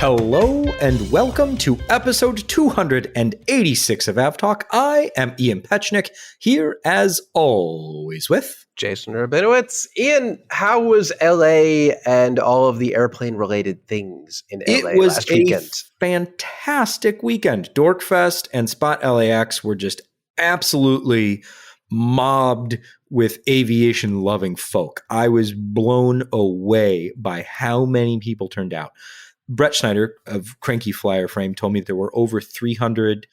Hello and welcome to episode 286 of AvTalk. I am Ian Petchnick, here as always with Jason Rabinowitz. Ian, how was LA and all of the airplane-related things in LA last weekend? It was a fantastic weekend. Dorkfest and Spot LAX were just absolutely mobbed with aviation-loving folk. I was blown away by how many people turned out. Brett Schneider of Cranky Flyer Frame told me there were over 300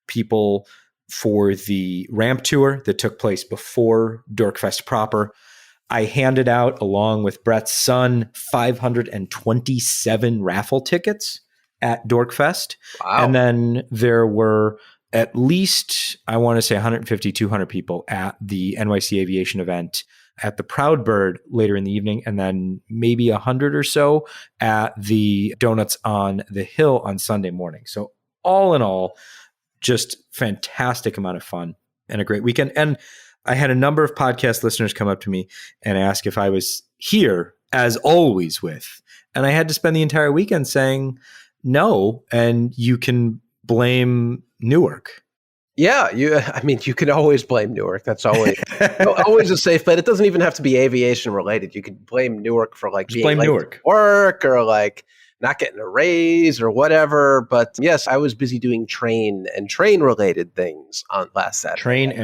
people for the ramp tour that took place before Dorkfest proper. I handed out, along with Brett's son, 527 raffle tickets at Dorkfest. Wow. And then there were at least, I want to say 150, 200 people at the NYC Aviation event at the Proud Bird later in the evening, and then maybe 100 or so at the Donuts on the Hill on Sunday morning. So all in all, just fantastic amount of fun and a great weekend. And I had a number of podcast listeners come up to me and ask if I was here as always with, and I had to spend the entire weekend saying no, and you can blame Newark. Yeah, you can always blame Newark. That's always always a safe bet. It doesn't even have to be aviation related. You could blame Newark for being late to work or not getting a raise or whatever. But yes, I was busy doing train related things on last Saturday.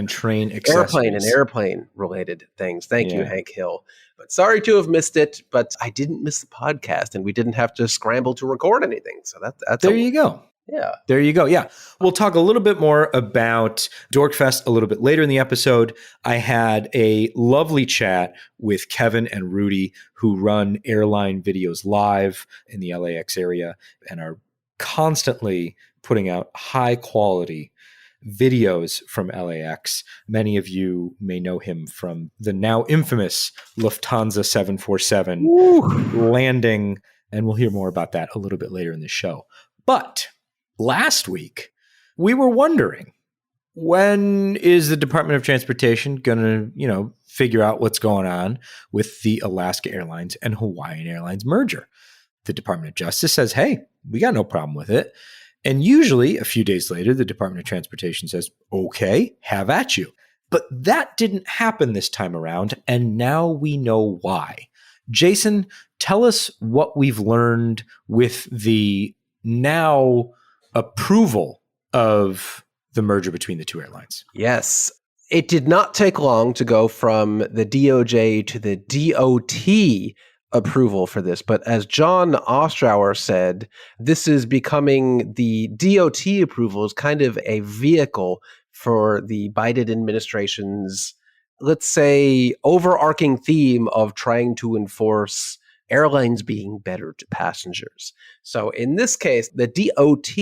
Train accessories. Airplane related things. Thank you, Hank Hill. But sorry to have missed it, but I didn't miss the podcast and we didn't have to scramble to record anything. So that's there you go. Yeah. There you go. Yeah. We'll talk a little bit more about Dorkfest a little bit later in the episode. I had a lovely chat with Kevin and Rudy, who run Airline Videos Live in the LAX area and are constantly putting out high quality videos from LAX. Many of you may know him from the now infamous Lufthansa 747 landing, and we'll hear more about that a little bit later in the show. But last week, we were wondering, when is the Department of Transportation going to, figure out what's going on with the Alaska Airlines and Hawaiian Airlines merger? The Department of Justice says, hey, we got no problem with it. And usually a few days later, the Department of Transportation says, okay, have at you. But that didn't happen this time around, and now we know why. Jason, tell us what we've learned with the now approval of the merger between the two airlines. Yes. It did not take long to go from the DOJ to the DOT approval for this. But as John Ostrower said, this is becoming the DOT approval is kind of a vehicle for the Biden administration's, let's say, overarching theme of trying to enforce airlines being better to passengers. So in this case, the DOT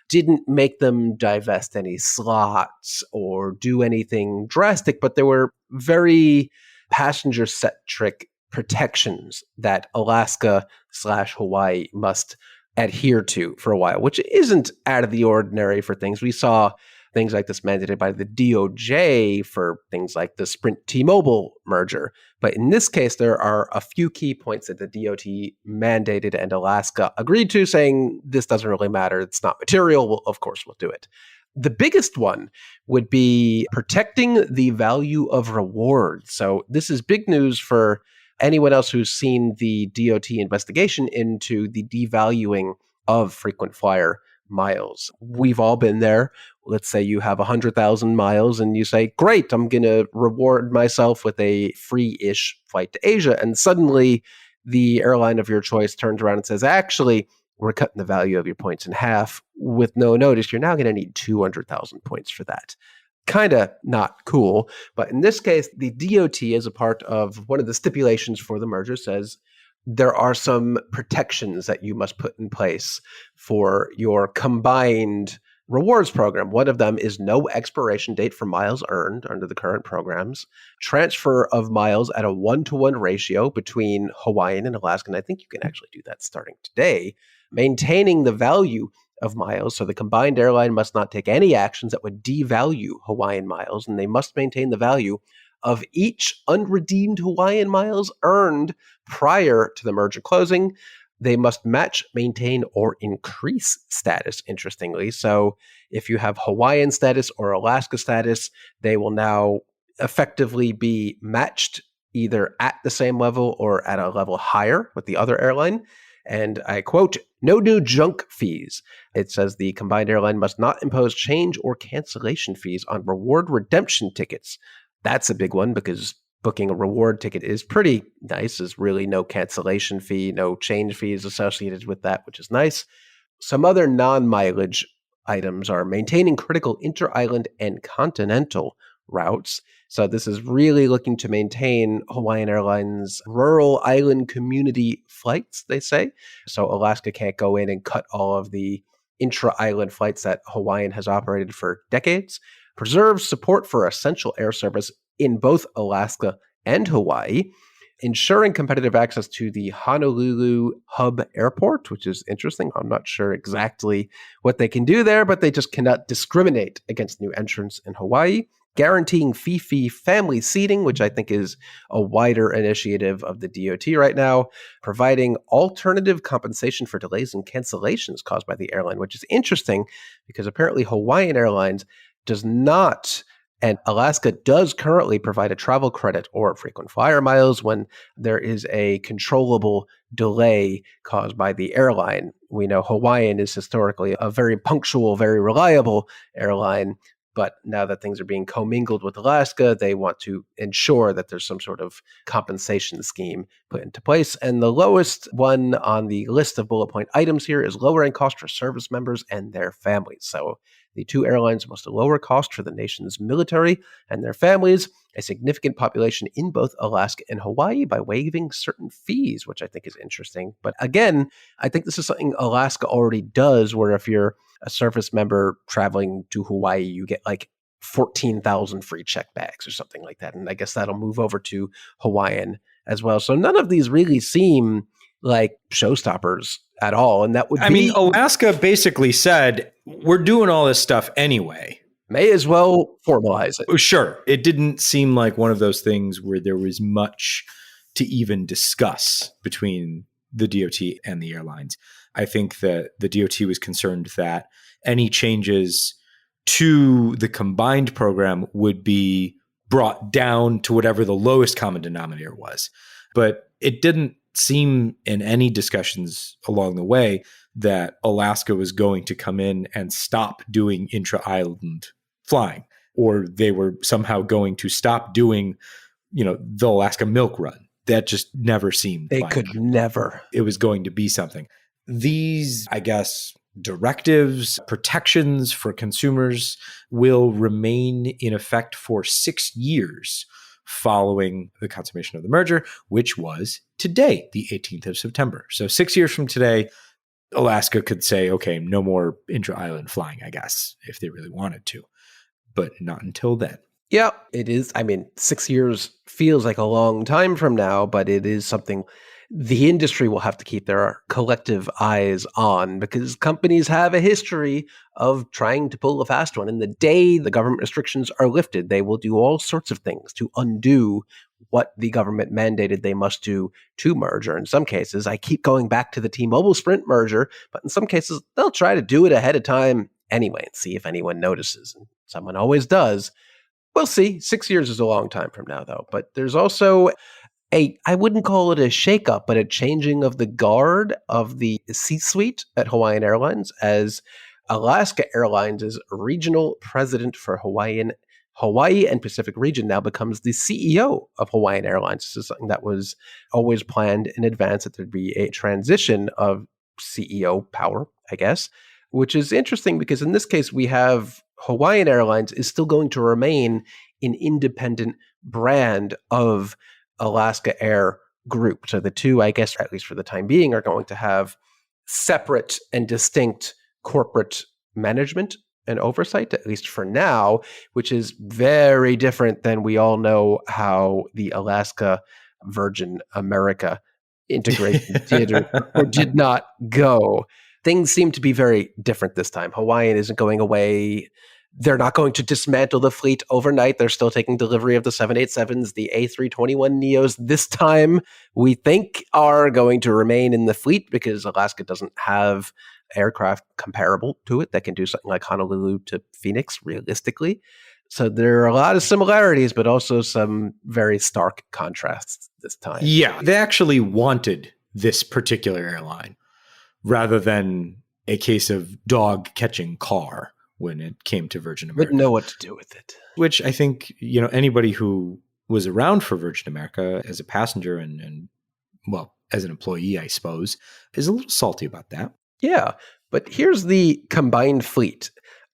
didn't make them divest any slots or do anything drastic, but there were very passenger-centric protections that Alaska/Hawaii must adhere to for a while, which isn't out of the ordinary for things. We saw things like this mandated by the DOJ for things like the Sprint T-Mobile merger. But in this case, there are a few key points that the DOT mandated and Alaska agreed to, saying this doesn't really matter. It's not material. Well, of course, we'll do it. The biggest one would be protecting the value of rewards. So this is big news for anyone else who's seen the DOT investigation into the devaluing of frequent flyer miles. We've all been there. Let's say you have 100,000 miles and you say, great, I'm going to reward myself with a free-ish flight to Asia. And suddenly the airline of your choice turns around and says, actually, we're cutting the value of your points in half. With no notice, you're now going to need 200,000 points for that. Kind of not cool. But in this case, the DOT, as a part of one of the stipulations for the merger, says there are some protections that you must put in place for your combined rewards program. One of them is no expiration date for miles earned under the current programs, transfer of miles at a 1-to-1 ratio between Hawaiian and Alaska, and I think you can actually do that starting today, maintaining the value of miles. So the combined airline must not take any actions that would devalue Hawaiian miles, and they must maintain the value of each unredeemed Hawaiian miles earned prior to the merger closing. they must match, maintain, or increase status, interestingly. So if you have Hawaiian status or Alaska status, they will now effectively be matched either at the same level or at a level higher with the other airline. And I quote, no new junk fees. It says the combined airline must not impose change or cancellation fees on reward redemption tickets. That's a big one because booking a reward ticket is pretty nice. There's really no cancellation fee, no change fees associated with that, which is nice. Some other non-mileage items are maintaining critical inter-island and continental routes. So this is really looking to maintain Hawaiian Airlines' rural island community flights, they say. So Alaska can't go in and cut all of the intra-island flights that Hawaiian has operated for decades. Preserves support for essential air service in both Alaska and Hawaii. Ensuring competitive access to the Honolulu Hub Airport, which is interesting. I'm not sure exactly what they can do there, but they just cannot discriminate against new entrants in Hawaii. Guaranteeing fee family seating, which I think is a wider initiative of the DOT right now. Providing alternative compensation for delays and cancellations caused by the airline, which is interesting because apparently Hawaiian Airlines does not, and Alaska does currently provide a travel credit or frequent flyer miles when there is a controllable delay caused by the airline. We know Hawaiian is historically a very punctual, very reliable airline, but now that things are being commingled with Alaska, they want to ensure that there's some sort of compensation scheme put into place. And the lowest one on the list of bullet point items here is lowering cost for service members and their families. So the two airlines must lower cost for the nation's military and their families, a significant population in both Alaska and Hawaii, by waiving certain fees, which I think is interesting. But again, I think this is something Alaska already does, where if you're a service member traveling to Hawaii, you get like 14,000 free check bags or something like that. And I guess that'll move over to Hawaiian as well. So none of these really seem like showstoppers at all. And that would I mean, Alaska basically said, we're doing all this stuff anyway. May as well formalize it. Sure. It didn't seem like one of those things where there was much to even discuss between the DOT and the airlines. I think that the DOT was concerned that any changes to the combined program would be brought down to whatever the lowest common denominator was. But it didn't seem in any discussions along the way that Alaska was going to come in and stop doing intra-island flying, or they were somehow going to stop doing, the Alaska Milk Run. That just never seemed they like could never. It was going to be something. These, I guess, directives, protections for consumers will remain in effect for 6 years following the consummation of the merger, which was today, the 18th of September. So 6 years from today, Alaska could say, okay, no more intra-island flying, I guess, if they really wanted to, but not until then. Yeah, it is. I mean, 6 years feels like a long time from now, but it is something the industry will have to keep their collective eyes on, because companies have a history of trying to pull a fast one. And the day the government restrictions are lifted, they will do all sorts of things to undo what the government mandated they must do to merge. Or in some cases, I keep going back to the T-Mobile Sprint merger, but in some cases, they'll try to do it ahead of time anyway and see if anyone notices. And someone always does. We'll see. 6 years is a long time from now, though. But there's also I wouldn't call it a shakeup, but a changing of the guard of the C-suite at Hawaiian Airlines, as Alaska Airlines' regional president for Hawaii and Pacific region now becomes the CEO of Hawaiian Airlines. This is something that was always planned in advance, that there'd be a transition of CEO power, I guess, which is interesting because in this case, we have Hawaiian Airlines is still going to remain an independent brand of Alaska Air Group. So the two, I guess, at least for the time being, are going to have separate and distinct corporate management and oversight, at least for now, which is very different than we all know how the Alaska Virgin America integration did or did not go. Things seem to be very different this time. Hawaiian isn't going away. They're not going to dismantle the fleet overnight. They're still taking delivery of the 787s, the A321neos. This time, we think are going to remain in the fleet because Alaska doesn't have aircraft comparable to it that can do something like Honolulu to Phoenix, realistically. So there are a lot of similarities, but also some very stark contrasts this time. Yeah, they actually wanted this particular airline rather than a case of dog catching car when it came to Virgin America. Wouldn't know what to do with it. Which I think, anybody who was around for Virgin America as a passenger and well, as an employee, I suppose, is a little salty about that. Yeah, but here's the combined fleet.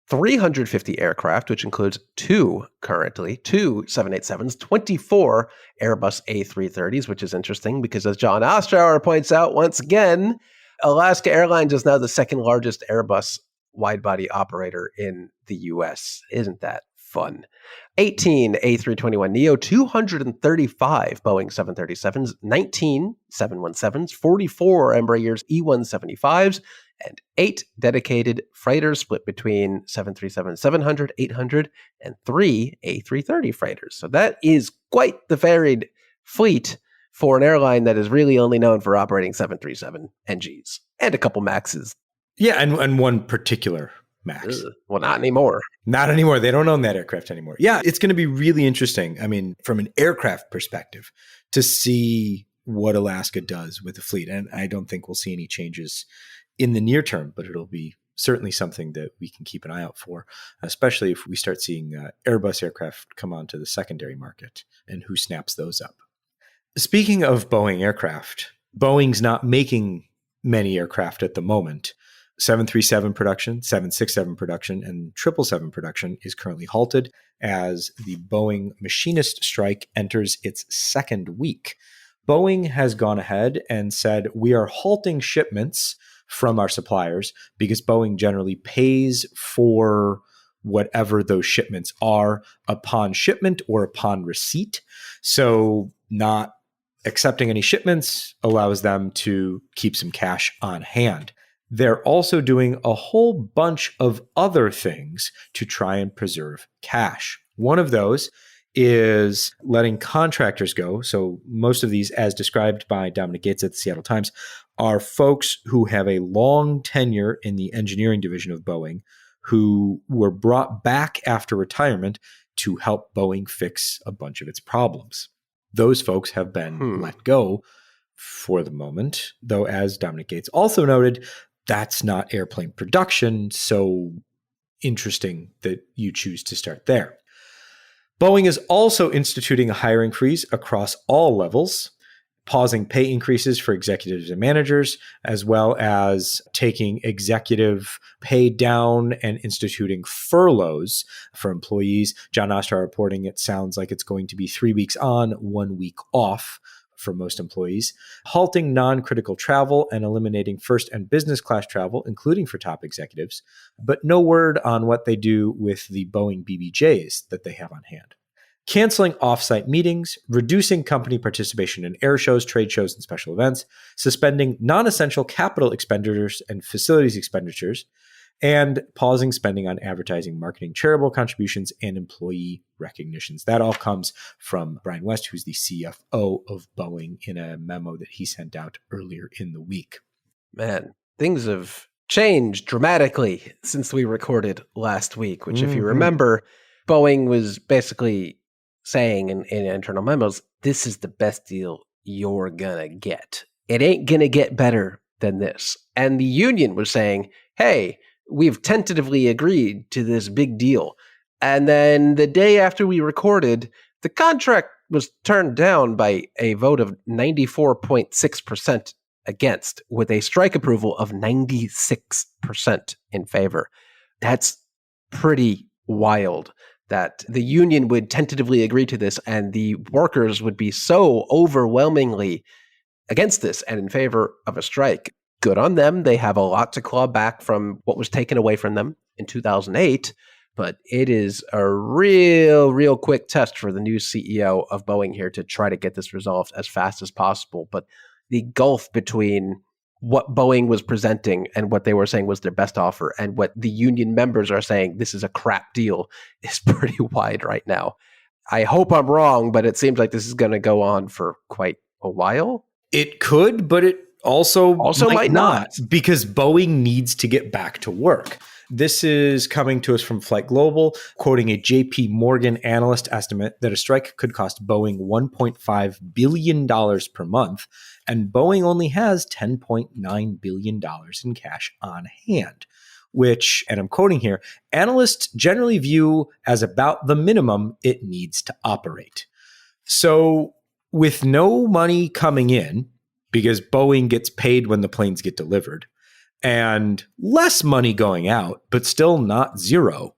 350 aircraft, which includes two 787s, 24 Airbus A330s, which is interesting because, as John Ostrower points out once again, Alaska Airlines is now the second largest Airbus wide-body operator in the U.S. Isn't that fun? 18 A321neo, 235 Boeing 737s, 19 717s, 44 Embraer's E175s, and 8 dedicated freighters split between 737-700, 800, and 3 A330 freighters. So that is quite the varied fleet for an airline that is really only known for operating 737 NGs and a couple MAXs. Yeah, and one particular MAX. Well, not anymore. Not anymore. They don't own that aircraft anymore. Yeah, it's going to be really interesting. I mean, from an aircraft perspective, to see what Alaska does with the fleet. And I don't think we'll see any changes in the near term, but it'll be certainly something that we can keep an eye out for, especially if we start seeing Airbus aircraft come onto the secondary market and who snaps those up. Speaking of Boeing aircraft, Boeing's not making many aircraft at the moment. 737 production, 767 production, and 777 production is currently halted as the Boeing Machinist strike enters its second week. Boeing has gone ahead and said, we are halting shipments from our suppliers because Boeing generally pays for whatever those shipments are upon shipment or upon receipt. So not accepting any shipments allows them to keep some cash on hand. They're also doing a whole bunch of other things to try and preserve cash. One of those is letting contractors go. So most of these, as described by Dominic Gates at the Seattle Times, are folks who have a long tenure in the engineering division of Boeing who were brought back after retirement to help Boeing fix a bunch of its problems. Those folks have been let go for the moment, though, as Dominic Gates also noted, that's not airplane production, so interesting that you choose to start there. Boeing is also instituting a hiring freeze across all levels, pausing pay increases for executives and managers, as well as taking executive pay down and instituting furloughs for employees. John Ostrower reporting it sounds like it's going to be 3 weeks on, 1 week off for most employees, halting non-critical travel and eliminating first and business class travel, including for top executives, but no word on what they do with the Boeing BBJs that they have on hand. Canceling offsite meetings, reducing company participation in air shows, trade shows, and special events, suspending non-essential capital expenditures and facilities expenditures, and pausing spending on advertising, marketing, charitable contributions, and employee recognitions. That all comes from Brian West, who's the CFO of Boeing, in a memo that he sent out earlier in the week. Man, things have changed dramatically since we recorded last week, which, if you remember, Boeing was basically saying in internal memos, this is the best deal you're gonna get. It ain't gonna get better than this. And the union was saying, hey, we've tentatively agreed to this big deal. And then the day after we recorded, the contract was turned down by a vote of 94.6% against, with a strike approval of 96% in favor. That's pretty wild that the union would tentatively agree to this and the workers would be so overwhelmingly against this and in favor of a strike. Good on them. They have a lot to claw back from what was taken away from them in 2008, but it is a real quick test for the new CEO of Boeing here to try to get this resolved as fast as possible. But the gulf between what Boeing was presenting and what they were saying was their best offer and what the union members are saying, this is a crap deal, is pretty wide right now. I hope I'm wrong, but it seems like this is going to go on for quite a while. It could, but it also might not, because Boeing needs to get back to work. This is coming to us from Flight Global, quoting a JP Morgan analyst estimate that a strike could cost Boeing $1.5 billion per month, and Boeing only has $10.9 billion in cash on hand, which, and I'm quoting here, analysts generally view as about the minimum it needs to operate. So with no money coming in, because Boeing gets paid when the planes get delivered, and less money going out, but still not zero,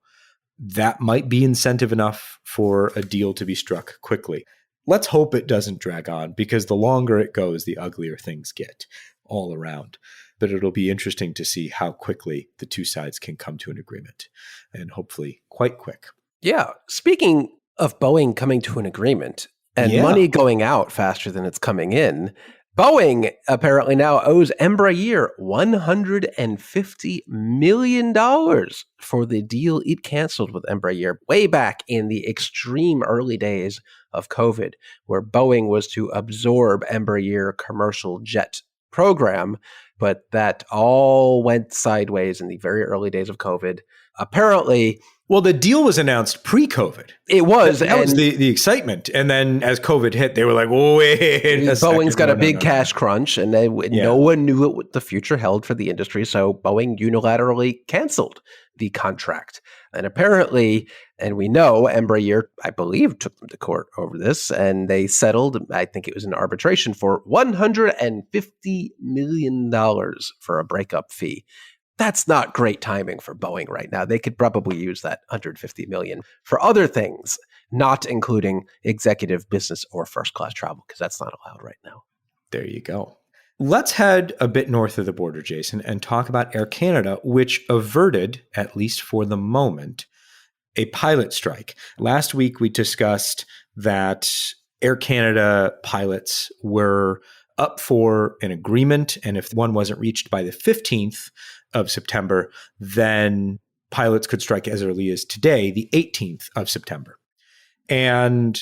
that might be incentive enough for a deal to be struck quickly. Let's hope it doesn't drag on, because the longer it goes, the uglier things get all around. But it'll be interesting to see how quickly the two sides can come to an agreement, and hopefully quite quick. Yeah. Speaking of Boeing coming to an agreement and money going out faster than it's coming in, Boeing apparently now owes Embraer $150 million for the deal it canceled with Embraer way back in the extreme early days of COVID, where Boeing was to absorb Embraer commercial jet program, but that all went sideways in the very early days of COVID. Apparently, well, the deal was announced pre-COVID. It was. That was the excitement. And then as COVID hit, they were like, wait a second. Boeing's got a big cash crunch, and no one knew what the future held for the industry. So Boeing unilaterally canceled the contract. And apparently, and we know Embraer, I believe, took them to court over this, and they settled, I think it was an arbitration, for $150 million for a breakup fee. That's not great timing for Boeing right now. They could probably use that $150 million for other things, not including executive, business, or first-class travel, because that's not allowed right now. There you go. Let's head a bit north of the border, Jason, and talk about Air Canada, which averted, at least for the moment, a pilot strike. Last week, we discussed that Air Canada pilots were up for an agreement, and if one wasn't reached by the 15th of September, then pilots could strike as early as today, the 18th of September. And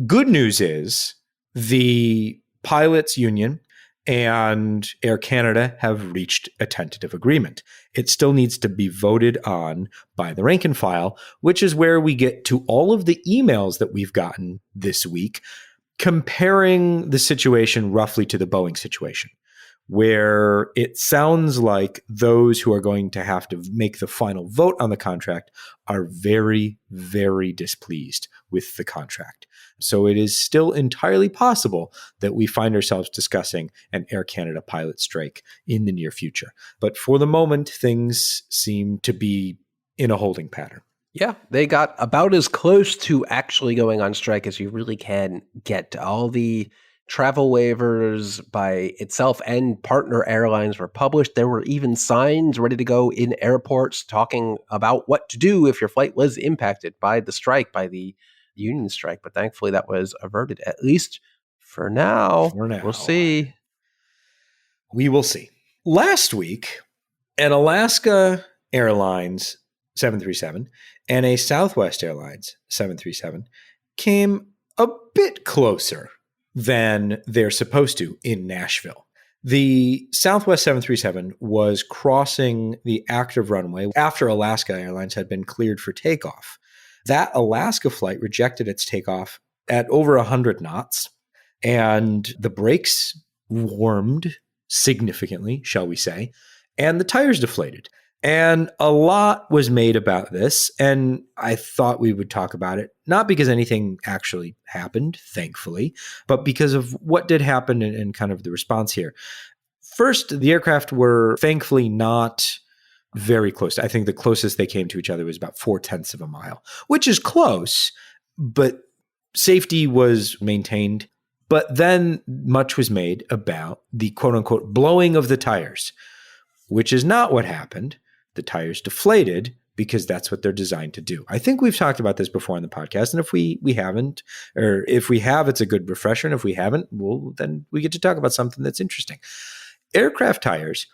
good news is the pilots union and Air Canada have reached a tentative agreement. It still needs to be voted on by the rank and file, which is where we get to all of the emails that we've gotten this week, comparing the situation roughly to the Boeing situation, where it sounds like those who are going to have to make the final vote on the contract are very, very displeased with the contract. So it is still entirely possible that we find ourselves discussing an Air Canada pilot strike in the near future. But for the moment, things seem to be in a holding pattern. Yeah, they got about as close to actually going on strike as you really can get. All the travel waivers by itself and partner airlines were published. There were even signs ready to go in airports talking about what to do if your flight was impacted by the strike, by the union strike. But thankfully that was averted, at least for now. We'll see. We will see. Last week, an Alaska Airlines 737 and a Southwest Airlines 737 came a bit closer than they're supposed to in Nashville. The Southwest 737 was crossing the active runway after Alaska Airlines had been cleared for takeoff. That Alaska flight rejected its takeoff at over 100 knots, and the brakes warmed significantly, shall we say, and the tires deflated. And a lot was made about this, and I thought we would talk about it, not because anything actually happened, thankfully, but because of what did happen and kind of the response here. First, the aircraft were thankfully not very close. I think the closest they came to each other was about 0.4 of a mile, which is close, but safety was maintained. But then much was made about the quote-unquote blowing of the tires, which is not what happened. The tires deflated because that's what they're designed to do. I think we've talked about this before on the podcast, and if we haven't, or if we have, it's a good refresher, and if we haven't, well, then we get to talk about something that's interesting. Aircraft tires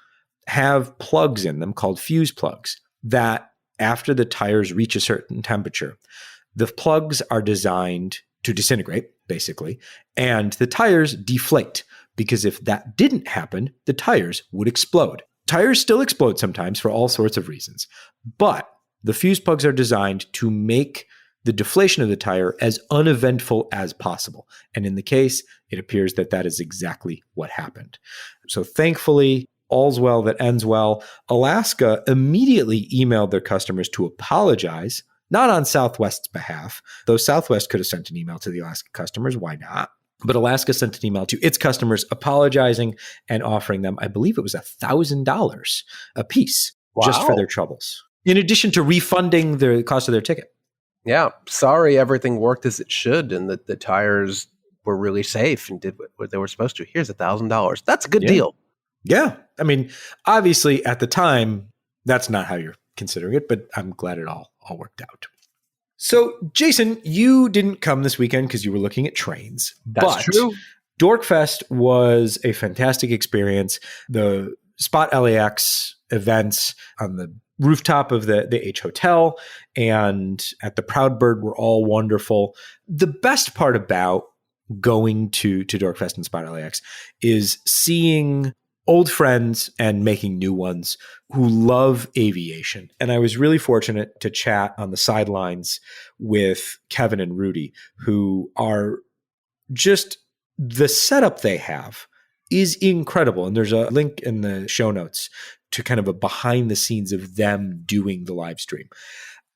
have plugs in them called fuse plugs that after the tires reach a certain temperature, the plugs are designed to disintegrate, basically, and the tires deflate, because if that didn't happen, the tires would explode. Tires still explode sometimes for all sorts of reasons, but the fuse plugs are designed to make the deflation of the tire as uneventful as possible. And in the case, it appears that that is exactly what happened. So thankfully, all's well that ends well. Alaska immediately emailed their customers to apologize, not on Southwest's behalf, though Southwest could have sent an email to the Alaska customers. Why not? But Alaska sent an email to its customers apologizing and offering them, I believe it was $1,000 a piece just for their troubles, in addition to refunding the cost of their ticket. Yeah. Sorry everything worked as it should and that the tires were really safe and did what they were supposed to. Here's $1,000. That's a good deal. Yeah. I mean, obviously at the time, that's not how you're considering it, but I'm glad it all worked out. So, Jason, you didn't come this weekend because you were looking at trains. That's true. Dorkfest was a fantastic experience. The Spot LAX events on the rooftop of the H Hotel and at the Proud Bird were all wonderful. The best part about going to Dorkfest and Spot LAX is seeing old friends and making new ones who love aviation. And I was really fortunate to chat on the sidelines with Kevin and Rudy, who are just, the setup they have is incredible. And there's a link in the show notes to kind of a behind the scenes of them doing the live stream.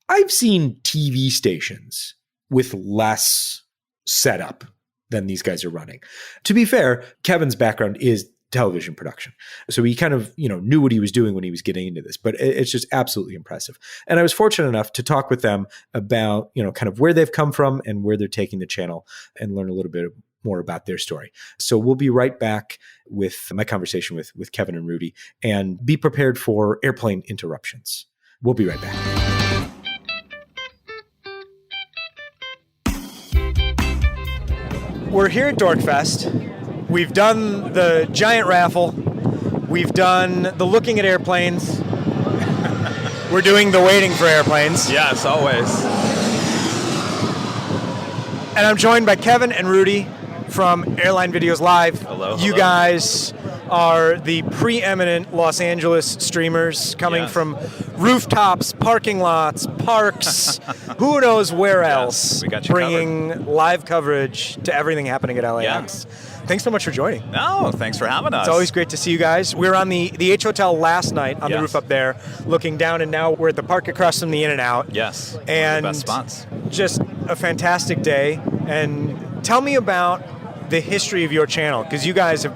I've seen TV stations with less setup than these guys are running. To be fair, Kevin's background is television production. So he kind of, knew what he was doing when he was getting into this, but it's just absolutely impressive. And I was fortunate enough to talk with them about, kind of where they've come from and where they're taking the channel and learn a little bit more about their story. So we'll be right back with my conversation with Kevin and Rudy, and be prepared for airplane interruptions. We'll be right back. We're here at Dorkfest. We've done the giant raffle. We've done the looking at airplanes. We're doing the waiting for airplanes. Yes, always. And I'm joined by Kevin and Rudy from Airline Videos Live. Hello. You guys are the preeminent Los Angeles streamers coming from rooftops, parking lots, parks, who knows where else, we got you bringing live coverage to everything happening at LAX. Yeah. Thanks so much for joining. No, thanks for having us. It's always great to see you guys. We were on the H Hotel last night on the roof up there, looking down, and now we're at the park across from the In-N-Out. Yes, and one of the best spots. Just a fantastic day. And tell me about the history of your channel, because you guys have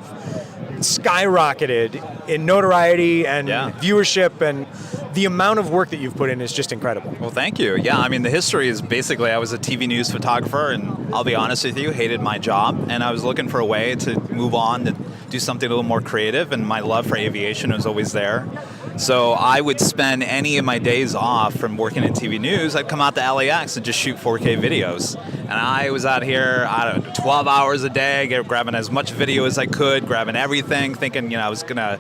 skyrocketed in notoriety and viewership, and the amount of work that you've put in is just incredible. Well, thank you. Yeah, I mean, the history is basically I was a TV news photographer, and I'll be honest with you, hated my job, and I was looking for a way to move on, to do something a little more creative, and my love for aviation was always there. So I would spend any of my days off from working in TV news. I'd come out to LAX and just shoot 4K videos. And I was out here, 12 hours a day, grabbing as much video as I could, grabbing everything, thinking, I was going to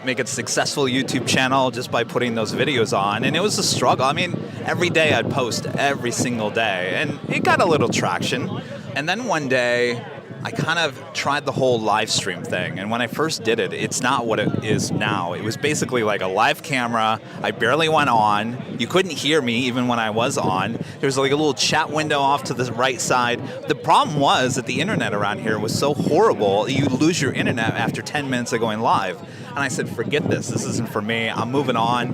make a successful YouTube channel just by putting those videos on. And it was a struggle. I mean, every day I'd post every single day. And it got a little traction. And then one day, I kind of tried the whole live stream thing. And when I first did it, it's not what it is now. It was basically like a live camera. I barely went on. You couldn't hear me even when I was on. There was like a little chat window off to the right side. The problem was that the internet around here was so horrible, you lose your internet after 10 minutes of going live. And I said, forget this. This isn't for me. I'm moving on.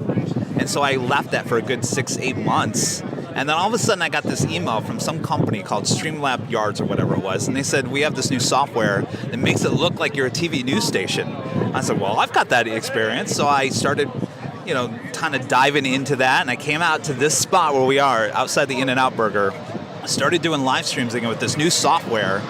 And so I left that for a good 6-8 months. And then all of a sudden I got this email from some company called Streamlab Yards or whatever it was. And they said, we have this new software that makes it look like you're a TV news station. I said, well, I've got that experience. So I started, kind of diving into that. And I came out to this spot where we are, outside the In-N-Out Burger. I started doing live streams again with this new software.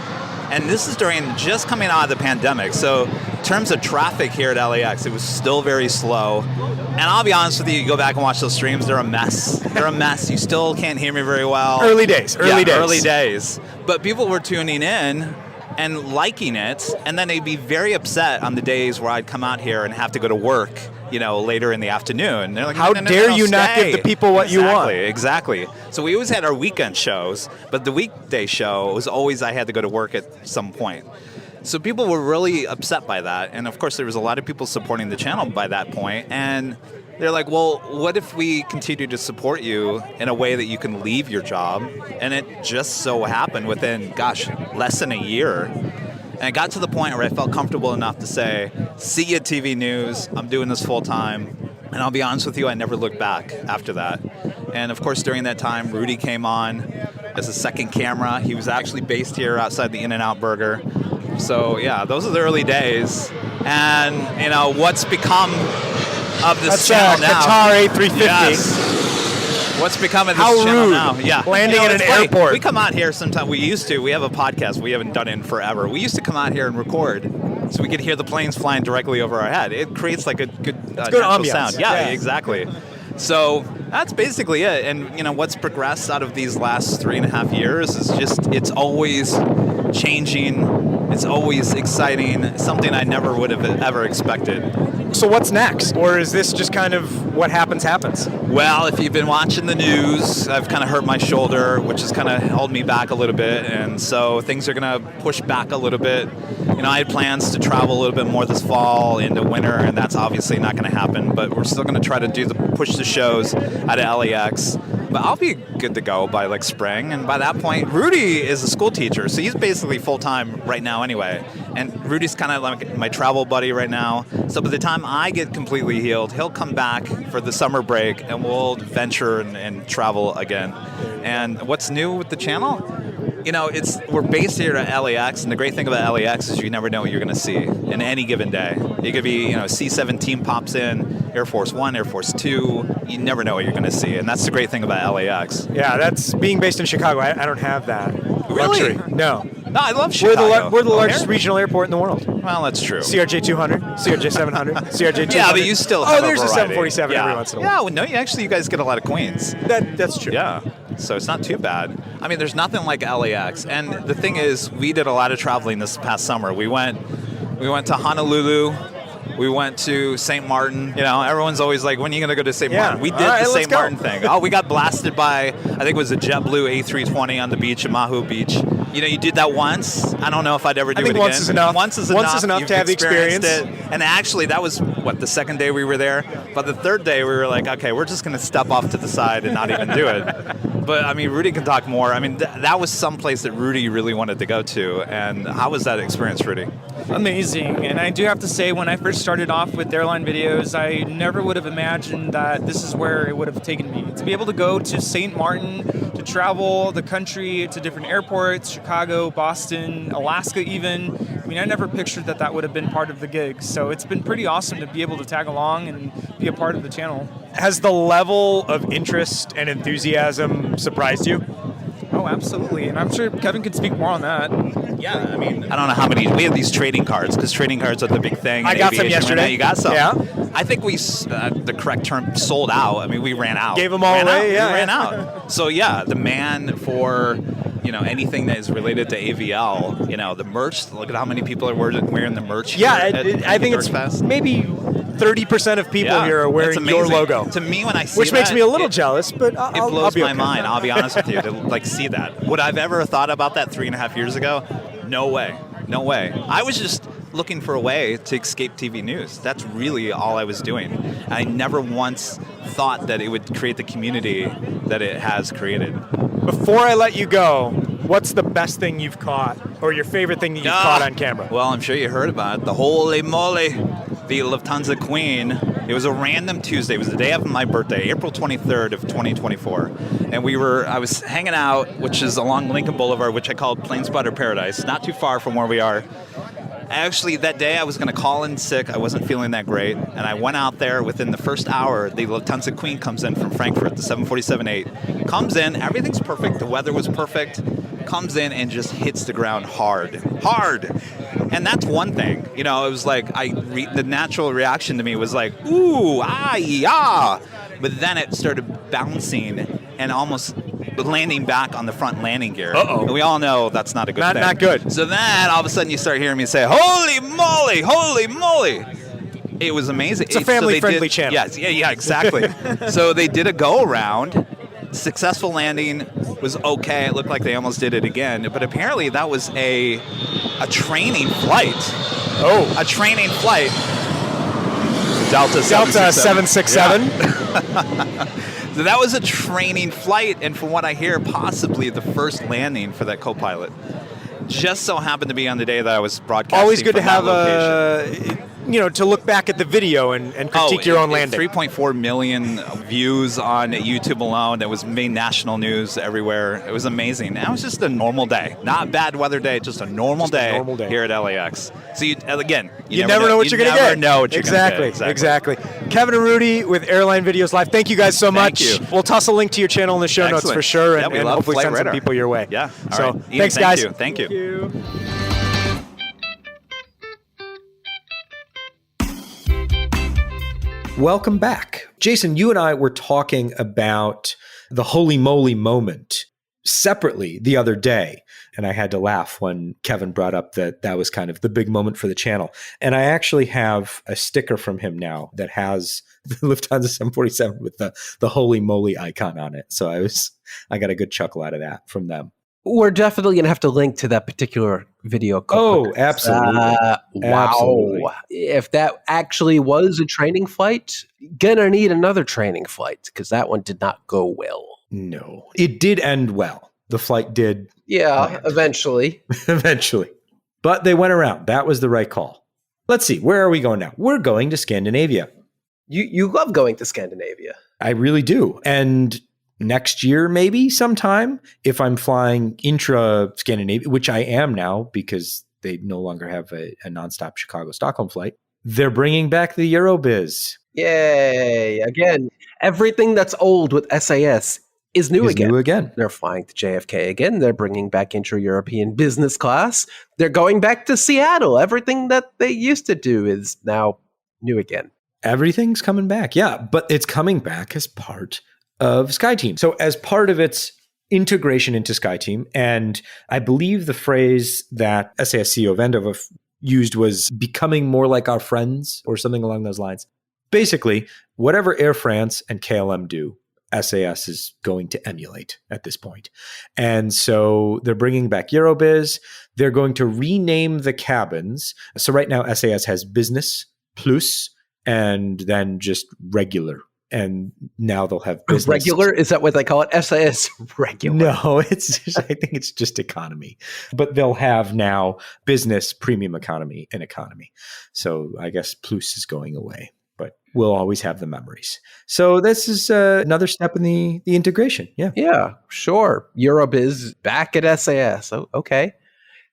And this is during just coming out of the pandemic. So in terms of traffic here at LAX, it was still very slow. And I'll be honest with you, you go back and watch those streams, they're a mess. They're a mess. You still can't hear me very well. Early days. Early days. But people were tuning in and liking it, and then they'd be very upset on the days where I'd come out here and have to go to work, later in the afternoon. They're like, how dare you not give the people what you want? Exactly. So we always had our weekend shows, but the weekday show was always I had to go to work at some point. So people were really upset by that, and of course there was a lot of people supporting the channel by that point, and they're like, well, what if we continue to support you in a way that you can leave your job? And it just so happened within, less than a year. And it got to the point where I felt comfortable enough to say, see you at TV News, I'm doing this full time. And I'll be honest with you, I never looked back after that. And of course, during that time, Rudy came on as a second camera. He was actually based here outside the In-N-Out Burger. So yeah, those are the early days. And, what's become of this channel now. Qatar A350. Yes. What's become of this How channel rude. now? Yeah. Landing at an airport. We come out here sometime. We have a podcast. We haven't done it in forever. We used to come out here and record so we could hear the planes flying directly over our head. It creates like a good natural ambiance. sound. Yeah, exactly. So that's basically it. And, what's progressed out of these last 3.5 years is just, it's always changing. It's always exciting, something I never would have ever expected. So what's next? Or is this just kind of what happens? Well, if you've been watching the news, I've kind of hurt my shoulder, which has kind of held me back a little bit. And so things are going to push back a little bit. I had plans to travel a little bit more this fall into winter, and that's obviously not going to happen. But we're still going to try to push the shows out of LAX. But I'll be good to go by spring, and by that point, Rudy is a school teacher, so he's basically full-time right now anyway. And Rudy's kind of like my travel buddy right now. So by the time I get completely healed, he'll come back for the summer break, and we'll venture and travel again. And what's new with the channel? We're based here at LAX, and the great thing about LAX is you never know what you're going to see in any given day. It could be, C-17 pops in, Air Force One, Air Force Two. You never know what you're going to see, and that's the great thing about LAX. Yeah, that's being based in Chicago. I don't have that Really? luxury. No. No, I love Chicago. We're the largest regional airport in the world. Well, that's true. CRJ 200, CRJ 700, CRJ 200. Yeah, but you still have there's a variety. 747 every once in a while. Yeah, well, no, you guys get a lot of Queens. That's true. Yeah, so it's not too bad. I mean, there's nothing like LAX. And the thing is, we did a lot of traveling this past summer. We went to Honolulu. We went to St. Martin. Everyone's always like, when are you going to go to St. Martin? We did the St. Martin thing. Oh, we got blasted by, I think it was a JetBlue A320 on the beach at Mahu Beach. You did that once. I don't know if I'd ever do it again. Once is enough. Once is enough to have the experience. It. And actually, that was, the second day we were there? But the third day, we were like, okay, we're just going to step off to the side and not even do it. But, I mean, Rudy can talk more. I mean, that was some place that Rudy really wanted to go to. And how was that experience, Rudy? Amazing. And I do have to say, when I first started off with airline videos, I never would have imagined that this is where it would have taken me. To be able to go to St. Martin, to travel the country to different airports, Chicago, Boston, Alaska even. I mean, I never pictured that would have been part of the gig. So it's been pretty awesome to be able to tag along and be a part of the channel. Has the level of interest and enthusiasm surprised you? Oh, absolutely. And I'm sure Kevin could speak more on that. Yeah, I mean, I don't know how many. We have these trading cards, because trading cards are the big thing. I got some yesterday. Right, you got some? Yeah. I think we, the correct term, sold out. I mean, we ran out. Gave them all away, We yeah. ran out. So, yeah, demand for, anything that is related to AVL, the merch. Look at how many people are wearing the merch. Yeah, I think it's maybe 30% of people here are wearing your logo. To me, when I see which makes me a little jealous, but it blows I'll be my okay. mind. I'll be honest with you, to see that. Would I've ever thought about that 3.5 years ago? No way. I was just looking for a way to escape TV news. That's really all I was doing. And I never once thought that it would create the community that it has created. Before I let you go, what's the best thing you've caught, or your favorite thing that you've caught on camera? Well, I'm sure you heard about it. The holy moly, the Lufthansa Queen. It was a random Tuesday. It was the day after my birthday, April 23rd of 2024. And I was hanging out, which is along Lincoln Boulevard, which I called Plane Spotter Paradise, not too far from where we are. Actually, that day I was going to call in sick. I wasn't feeling that great. And I went out there. Within the first hour, the Lufthansa Queen comes in from Frankfurt, the 747-8. Comes in, everything's perfect. The weather was perfect. Comes in and just hits the ground hard. And that's one thing. It was like, the natural reaction to me was like, ooh, ah, yeah. But then it started bouncing and almost landing back on the front landing gear. Uh-oh. And we all know that's not a good thing. Not good. So then all of a sudden you start hearing me say, holy moly, holy moly. It was amazing. It's a family-friendly channel. Yes, yeah, exactly. So they did a go-around. Successful landing was okay. It looked like they almost did it again. But apparently that was a training flight. Oh. A training flight. Delta 767. So that was a training flight, and from what I hear, possibly the first landing for that co-pilot. Just so happened to be on the day that I was broadcasting. Always good to from have that location. to look back at the video and critique your own landing. 3.4 million views on YouTube alone. It was made national news everywhere. It was amazing. That was just a normal day. Not a bad weather day, just a normal day here at LAX. So you never know what you're going to get. You never know what you're going to get. Exactly. Kevin and Rudy with Airline Videos Live. Thank you guys so much. Thank you. We'll toss a link to your channel in the show notes for sure, and we love hopefully Flight send some Radar. people your way. Yeah. All So right. Ian, thanks, guys. Thank you. Welcome back. Jason, you and I were talking about the holy moly moment separately the other day. And I had to laugh when Kevin brought up that was kind of the big moment for the channel. And I actually have a sticker from him now that has the Lufthansa 747 with the holy moly icon on it. So I got a good chuckle out of that from them. We're definitely going to have to link to that particular video. Oh, absolutely. Wow. Absolutely. If that actually was a training flight, gonna need another training flight because that one did not go well. No, it did end well. The flight did. Yeah, land. eventually. Eventually. But they went around. That was the right call. Let's see. Where are we going now? We're going to Scandinavia. You love going to Scandinavia. I really do. And next year, maybe sometime, if I'm flying intra-Scandinavia, which I am now because they no longer have a nonstop Chicago-Stockholm flight, they're bringing back the Eurobiz. Yay. Again, everything that's old with SAS is new again. They're flying to JFK again. They're bringing back intra-European business class. They're going back to Seattle. Everything that they used to do is now new again. Everything's coming back. Yeah, but it's coming back as part of SkyTeam. So as part of its integration into SkyTeam, and I believe the phrase that SAS CEO Vendova used was becoming more like our friends or something along those lines. Basically, whatever Air France and KLM do, SAS is going to emulate at this point. And so they're bringing back Eurobiz. They're going to rename the cabins. So right now, SAS has Business, Plus, and then just regular. And now they'll have business. Regular? Is that what they call it? SAS regular. No, I think it's just economy. But they'll have now business, premium economy, and economy. So I guess Plus is going away, but we'll always have the memories. So this is another step in the integration. Yeah. Yeah, sure. Eurobiz back at SAS. Oh, okay.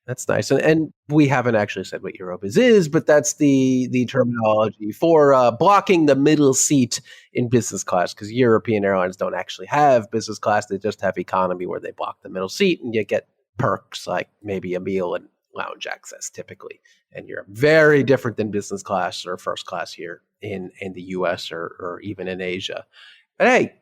That's nice. And we haven't actually said what Eurobiz is, but that's the terminology for blocking the middle seat in business class, because European airlines don't actually have business class. They just have economy where they block the middle seat and you get perks like maybe a meal and lounge access typically. And you're very different than business class or first class here in the US or even in Asia. But hey,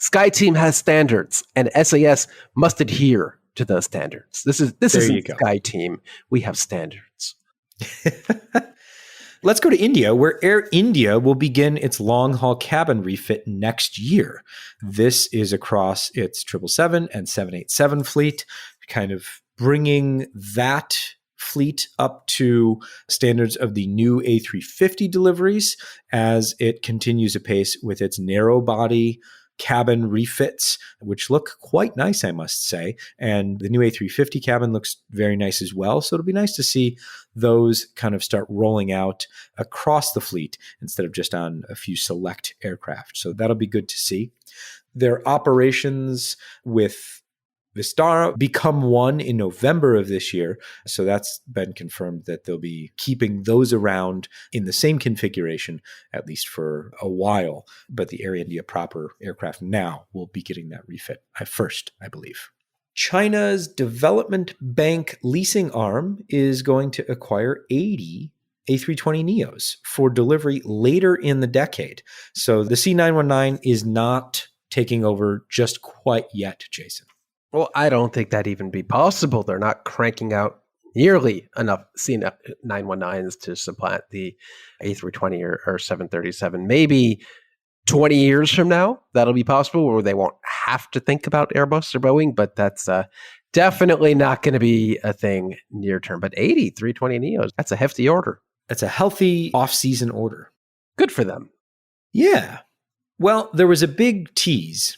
SkyTeam has standards and SAS must adhere to those standards. This isn't SkyTeam. We have standards. Let's go to India, where Air India will begin its long-haul cabin refit next year. This is across its 777 and 787 fleet, kind of bringing that fleet up to standards of the new A350 deliveries as it continues apace with its narrow-body cabin refits, which look quite nice, I must say. And the new A350 cabin looks very nice as well. So it'll be nice to see those kind of start rolling out across the fleet instead of just on a few select aircraft. So that'll be good to see. Their operations with Vistara become one in November of this year. So that's been confirmed that they'll be keeping those around in the same configuration, at least for a while. But the Air India proper aircraft now will be getting that refit first, I believe. China's development bank leasing arm is going to acquire 80 A320neos for delivery later in the decade. So the C919 is not taking over just quite yet, Jason. Well, I don't think that'd even be possible. They're not cranking out nearly enough C919s to supplant the A320 or 737. Maybe 20 years from now, that'll be possible, where they won't have to think about Airbus or Boeing, but that's definitely not going to be a thing near term. But 80 320neos, that's a hefty order. That's a healthy off-season order. Good for them. Yeah. Well, there was a big tease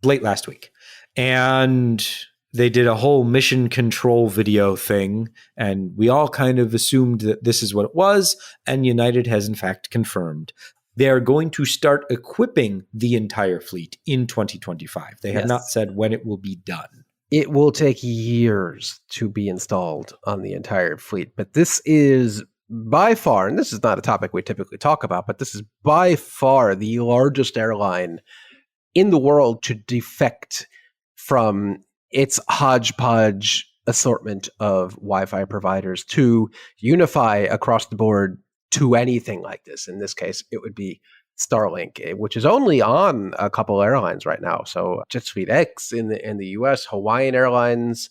late last week, and they did a whole mission control video thing, and we all kind of assumed that this is what it was, and United has in fact confirmed. They are going to start equipping the entire fleet in 2025. They have not said when it will be done. It will take years to be installed on the entire fleet, but this is by far, and this is not a topic we typically talk about, but this is by far the largest airline in the world to defect from its hodgepodge assortment of Wi-Fi providers to unify across the board to anything like this. In this case, it would be Starlink, which is only on a couple airlines right now. So Jet Suite X in the US, Hawaiian Airlines,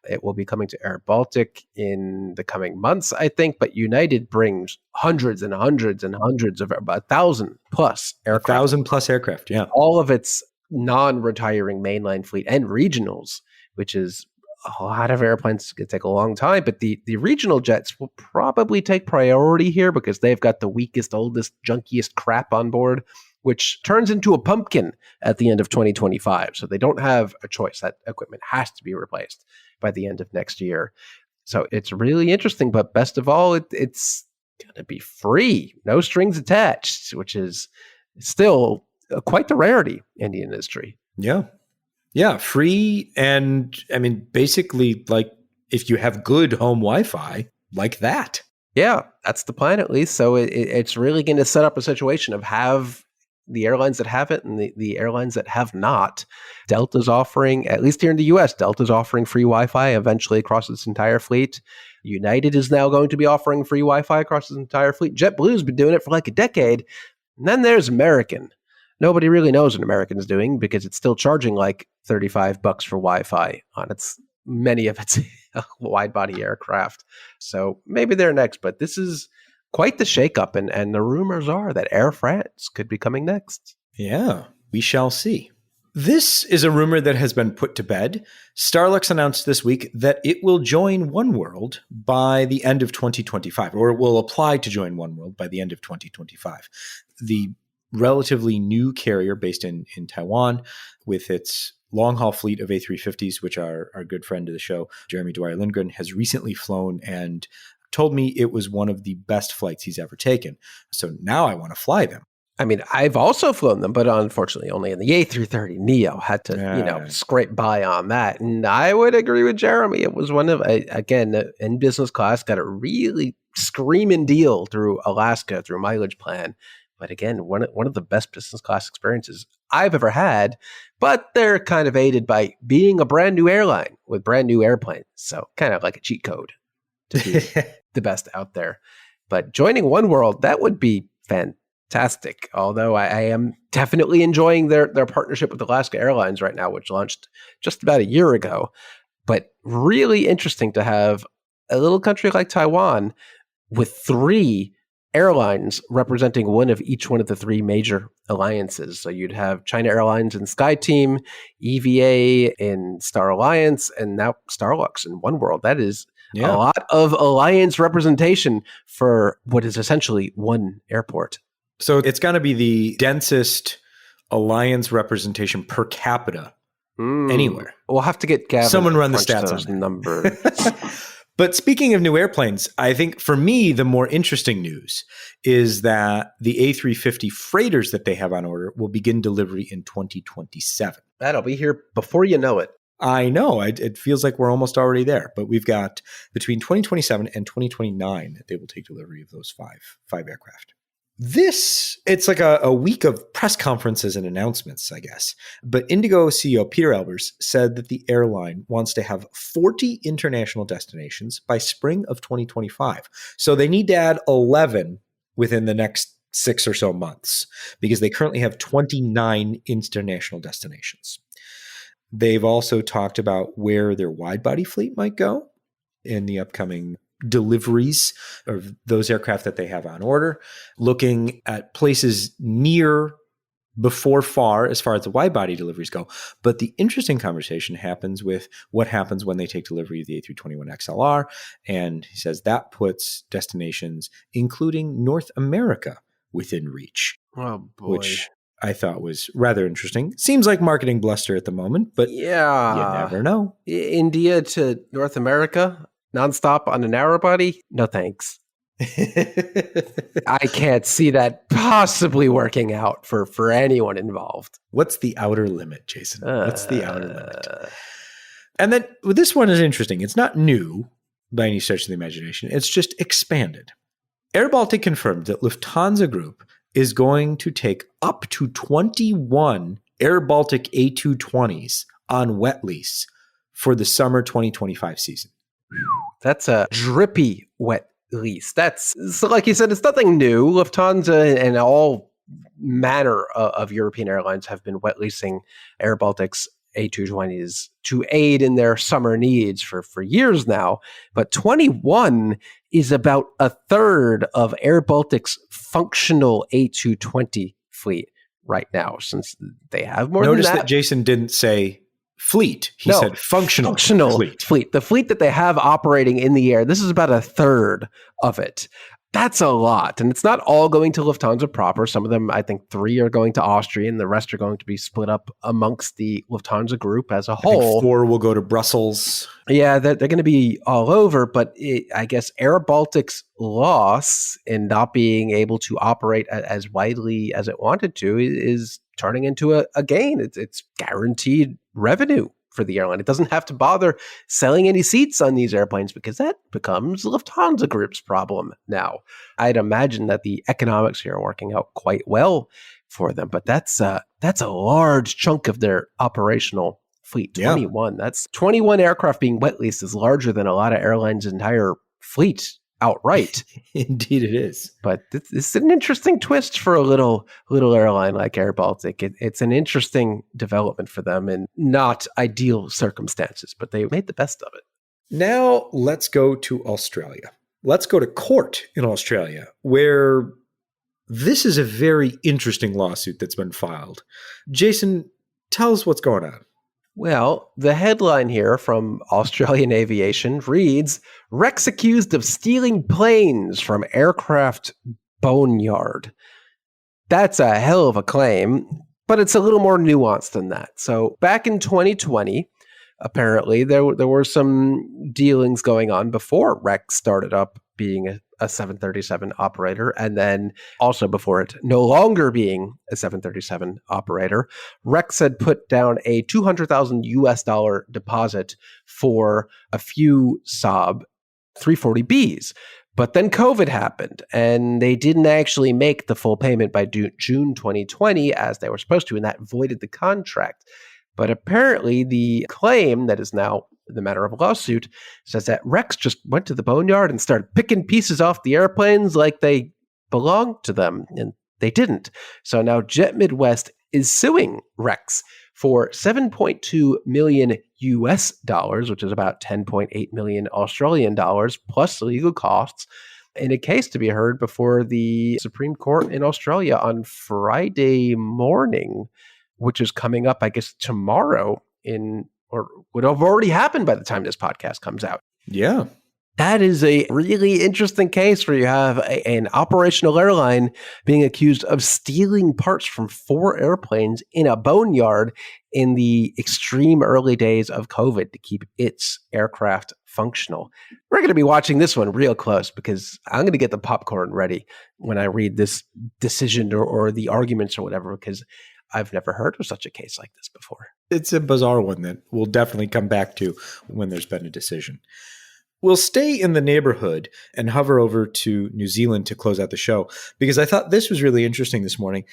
it will be coming to Air Baltic in the coming months, I think. But United brings hundreds and hundreds and hundreds of 1,000 plus aircraft. 1,000 plus aircraft, yeah. All of its non-retiring mainline fleet and regionals, which is a lot of airplanes. Could take a long time, but the regional jets will probably take priority here because they've got the weakest, oldest, junkiest crap on board, which turns into a pumpkin at the end of 2025. So they don't have a choice. That equipment has to be replaced by the end of next year. So it's really interesting, but best of all, it's going to be free, no strings attached, which is still quite the rarity in the industry. Yeah. Yeah, free, and I mean, basically, like, if you have good home Wi-Fi, like that. Yeah, that's the plan at least. So it's really going to set up a situation of have the airlines that have it and the airlines that have not. Delta's offering, at least here in the US, Delta's offering free Wi-Fi eventually across its entire fleet. United is now going to be offering free Wi-Fi across its entire fleet. JetBlue's been doing it for like a decade. And then there's American. Nobody really knows what American is doing because it's still charging like $35 for Wi-Fi on many of its wide-body aircraft. So maybe they're next, but this is quite the shakeup, and the rumors are that Air France could be coming next. Yeah, we shall see. This is a rumor that has been put to bed. Starlux announced this week that it will join oneworld by the end of 2025, or it will apply to join oneworld by the end of 2025. The relatively new carrier based in Taiwan with its long-haul fleet of A350s, which our good friend of the show, Jeremy Dwyer-Lindgren, has recently flown and told me it was one of the best flights he's ever taken. So now I want to fly them. I mean, I've also flown them, but unfortunately only in the A330neo. Had to, scrape by on that. And I would agree with Jeremy. It was one of, again, in business class, got a really screaming deal through Alaska, through Mileage Plan. But again, one of the best business class experiences I've ever had. But they're kind of aided by being a brand new airline with brand new airplanes. So kind of like a cheat code to be the best out there. But joining oneworld, that would be fantastic. Although I am definitely enjoying their partnership with Alaska Airlines right now, which launched just about a year ago. But really interesting to have a little country like Taiwan with 3 airlines representing one of each one of the 3 major alliances. So you'd have China Airlines and SkyTeam, EVA in Star Alliance, and now Starlux in oneworld. That is a lot of alliance representation for what is essentially one airport. So it's going to be the densest alliance representation per capita anywhere. We'll have to get Gavin. Someone run the stats those on numbers. But speaking of new airplanes, I think for me, the more interesting news is that the A350 freighters that they have on order will begin delivery in 2027. That'll be here before you know it. I know. It feels like we're almost already there. But we've got between 2027 and 2029 that they will take delivery of those five aircraft. It's like a week of press conferences and announcements, I guess. But Indigo CEO Peter Elbers said that the airline wants to have 40 international destinations by spring of 2025. So they need to add 11 within the next 6 or so months because they currently have 29 international destinations. They've also talked about where their wide-body fleet might go in the upcoming deliveries of those aircraft that they have on order, looking at places near before far as the wide-body deliveries go. But the interesting conversation happens with what happens when they take delivery of the A321XLR. And he says that puts destinations, including North America, within reach. Oh, boy. Which I thought was rather interesting. Seems like marketing bluster at the moment, but yeah, you never know. India to North America, nonstop on a narrow body? No thanks. I can't see that possibly working out for anyone involved. What's the outer limit, Jason? What's the outer limit? And then well, this one is interesting. It's not new by any stretch of the imagination. It's just expanded. airBaltic confirmed that Lufthansa Group is going to take up to 21 airBaltic A220s on wet lease for the summer 2025 season. That's a drippy wet lease. That's so, like you said, it's nothing new. Lufthansa and all manner of European airlines have been wet leasing airBaltic's A220s to aid in their summer needs for years now. But 21 is about a third of airBaltic's functional A220 fleet right now, since they have more Notice than that. that Jason didn't say fleet. He said functional fleet. The fleet that they have operating in the air, this is about a third of it. That's a lot. And it's not all going to Lufthansa proper. Some of them, I think 3 are going to Austria, and the rest are going to be split up amongst the Lufthansa group as a whole. I think 4 will go to Brussels. Yeah, they're going to be all over. But I guess airBaltic's loss in not being able to operate as widely as it wanted to is turning into a gain. It's guaranteed revenue for the airline. It doesn't have to bother selling any seats on these airplanes because that becomes Lufthansa Group's problem now. I'd imagine that the economics here are working out quite well for them, but that's a large chunk of their operational fleet. 21. Yeah. That's 21 aircraft being wet leased is larger than a lot of airlines' entire fleet outright. Indeed it is. But it's an interesting twist for a little airline like airBaltic. It's an interesting development for them in not ideal circumstances, but they made the best of it. Now let's go to Australia. Let's go to court in Australia, where this is a very interesting lawsuit that's been filed. Jason, tell us what's going on. Well, the headline here from Australian Aviation reads, Rex accused of stealing planes from aircraft boneyard. That's a hell of a claim, but it's a little more nuanced than that. So back in 2020, apparently there were some dealings going on before Rex started up being a 737 operator, and then also before it no longer being a 737 operator. Rex had put down a $200,000 deposit for a few Saab 340Bs. But then COVID happened, and they didn't actually make the full payment by June 2020 as they were supposed to, and that voided the contract. But apparently the claim that is now the matter of a lawsuit says that Rex just went to the boneyard and started picking pieces off the airplanes like they belonged to them, and they didn't. So now Jet Midwest is suing Rex for $7.2 million US, which is about 10.8 million Australian dollars, plus legal costs, in a case to be heard before the Supreme Court in Australia on Friday morning, which is coming up, I guess, tomorrow or would have already happened by the time this podcast comes out. Yeah. That is a really interesting case where you have an operational airline being accused of stealing parts from 4 airplanes in a boneyard in the extreme early days of COVID to keep its aircraft functional. We're going to be watching this one real close because I'm going to get the popcorn ready when I read this decision or the arguments or whatever, because I've never heard of such a case like this before. It's a bizarre one that we'll definitely come back to when there's been a decision. We'll stay in the neighborhood and hover over to New Zealand to close out the show, because I thought this was really interesting this morning,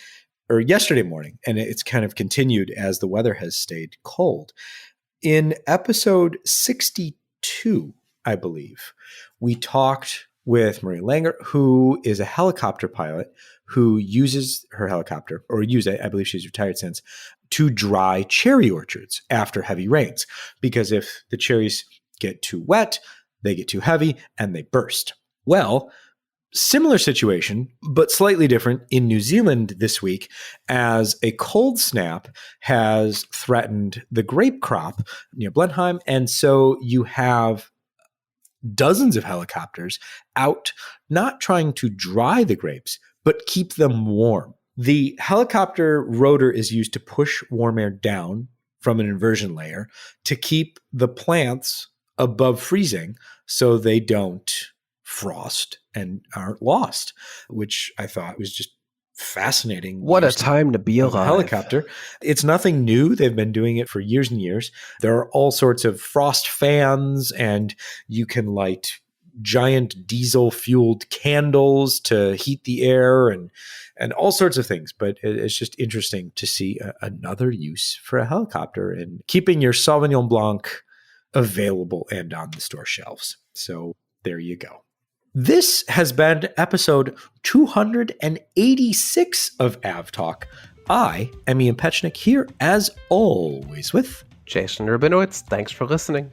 or yesterday morning, and it's kind of continued as the weather has stayed cold. In episode 62, I believe, we talked with Marie Langer, who is a helicopter pilot who uses her helicopter, or used it, I believe she's retired since, to dry cherry orchards after heavy rains. Because if the cherries get too wet, they get too heavy and they burst. Well, similar situation, but slightly different in New Zealand this week, as a cold snap has threatened the grape crop near Blenheim. And so you have dozens of helicopters out, not trying to dry the grapes, but keep them warm. The helicopter rotor is used to push warm air down from an inversion layer to keep the plants above freezing so they don't frost and aren't lost, which I thought was just fascinating. What a time to be alive. Helicopter. It's nothing new. They've been doing it for years and years. There are all sorts of frost fans, and you can light giant diesel-fueled candles to heat the air and all sorts of things. But it's just interesting to see another use for a helicopter and keeping your Sauvignon Blanc available and on the store shelves. So there you go. This has been episode 286 of AvTalk. I am Ian Petchnick, here as always with Jason Rabinowitz. Thanks for listening.